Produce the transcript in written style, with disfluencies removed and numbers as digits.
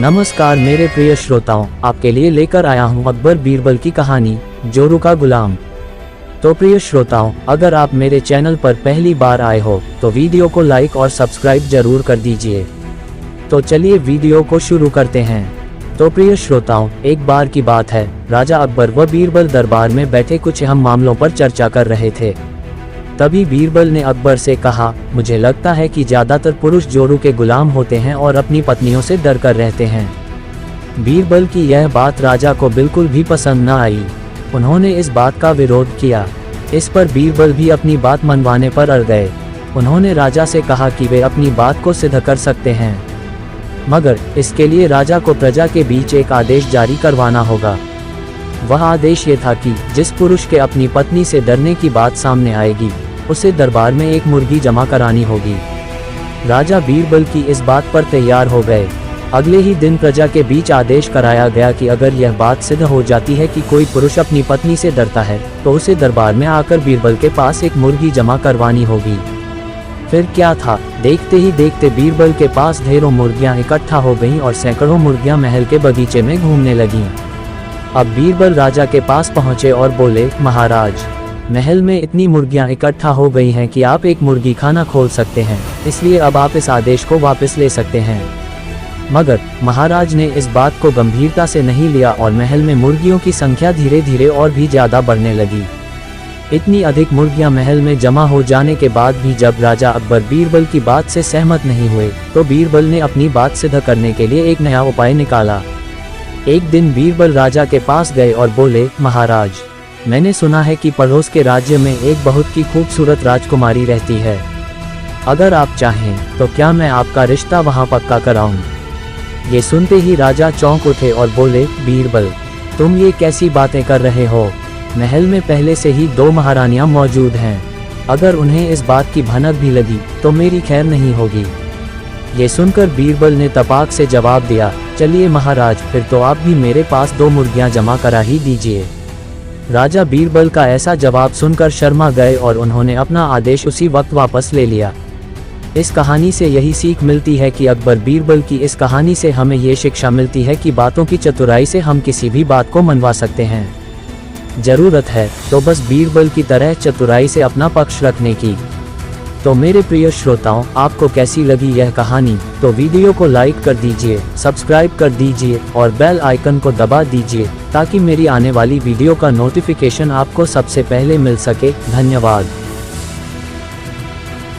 नमस्कार मेरे प्रिय श्रोताओं, आपके लिए लेकर आया हूं अकबर बीरबल की कहानी जोरू का गुलाम। तो प्रिय श्रोताओं, अगर आप मेरे चैनल पर पहली बार आए हो तो वीडियो को लाइक और सब्सक्राइब जरूर कर दीजिए। तो चलिए वीडियो को शुरू करते हैं। तो प्रिय श्रोताओं, एक बार की बात है, राजा अकबर व बीरबल दरबार में बैठे कुछ अहम मामलों पर चर्चा कर रहे थे। तभी बीरबल ने अकबर से कहा, मुझे लगता है कि ज्यादातर पुरुष जोरू के गुलाम होते हैं और अपनी पत्नियों से डर कर रहते हैं। बीरबल की यह बात राजा को बिल्कुल भी पसंद न आई। उन्होंने इस बात का विरोध किया। इस पर बीरबल भी अपनी बात मनवाने पर अड़ गए। उन्होंने राजा से कहा कि वे अपनी बात को सिद्ध कर सकते हैं, मगर इसके लिए राजा को प्रजा के बीच एक आदेश जारी करवाना होगा। वह आदेश ये था कि जिस पुरुष के अपनी पत्नी से डरने की बात सामने आएगी, उसे दरबार में एक मुर्गी जमा करानी होगी। राजा बीरबल की इस बात पर तैयार हो गए। अगले ही दिन प्रजा के बीच आदेश कराया गया कि अगर यह बात सिद्ध हो जाती है कि कोई पुरुष अपनी पत्नी से डरता है तो उसे दरबार में आकर बीरबल के पास एक मुर्गी जमा करवानी होगी। फिर क्या था, देखते ही देखते बीरबल के पास ढेरों मुर्गियां इकट्ठा हो गईं और सैकड़ों मुर्गियां महल के बगीचे में घूमने लगीं। अब बीरबल राजा के पास पहुंचे और बोले, महाराज, महल में इतनी मुर्गियां इकट्ठा हो गई हैं कि आप एक मुर्गी खाना खोल सकते हैं, इसलिए अब आप इस आदेश को वापस ले सकते हैं। मगर महाराज ने इस बात को गंभीरता से नहीं लिया और महल में मुर्गियों की संख्या धीरे धीरे और भी ज्यादा बढ़ने लगी। इतनी अधिक मुर्गियां महल में जमा हो जाने के बाद भी जब राजा अकबर बीरबल की बात से सहमत नहीं हुए तो बीरबल ने अपनी बात सिद्ध करने के लिए एक नया उपाय निकाला। एक दिन बीरबल राजा के पास गए और बोले, महाराज, मैंने सुना है कि पड़ोस के राज्य में एक बहुत की खूबसूरत राजकुमारी रहती है। अगर आप चाहें तो क्या मैं आपका रिश्ता वहां पक्का कराऊं? ये सुनते ही राजा चौंक उठे और बोले, बीरबल, तुम ये कैसी बातें कर रहे हो? महल में पहले से ही 2 महारानियां मौजूद हैं। अगर उन्हें इस बात की भनक भी लगी तो मेरी खैर नहीं होगी। ये सुनकर बीरबल ने तपाक से जवाब दिया, चलिए महाराज, फिर तो आप भी मेरे पास 2 मुर्गियां जमा करा ही दीजिए। राजा बीरबल का ऐसा जवाब सुनकर शर्मा गए और उन्होंने अपना आदेश उसी वक्त वापस ले लिया। इस कहानी से यही सीख मिलती है कि अकबर बीरबल की इस कहानी से हमें ये शिक्षा मिलती है कि बातों की चतुराई से हम किसी भी बात को मनवा सकते हैं। जरूरत है तो बस बीरबल की तरह चतुराई से अपना पक्ष रखने की। तो मेरे प्रिय श्रोताओं, आपको कैसी लगी यह कहानी? तो वीडियो को लाइक कर दीजिए, सब्सक्राइब कर दीजिए और बेल आइकन को दबा दीजिए ताकि मेरी आने वाली वीडियो का नोटिफिकेशन आपको सबसे पहले मिल सके। धन्यवाद।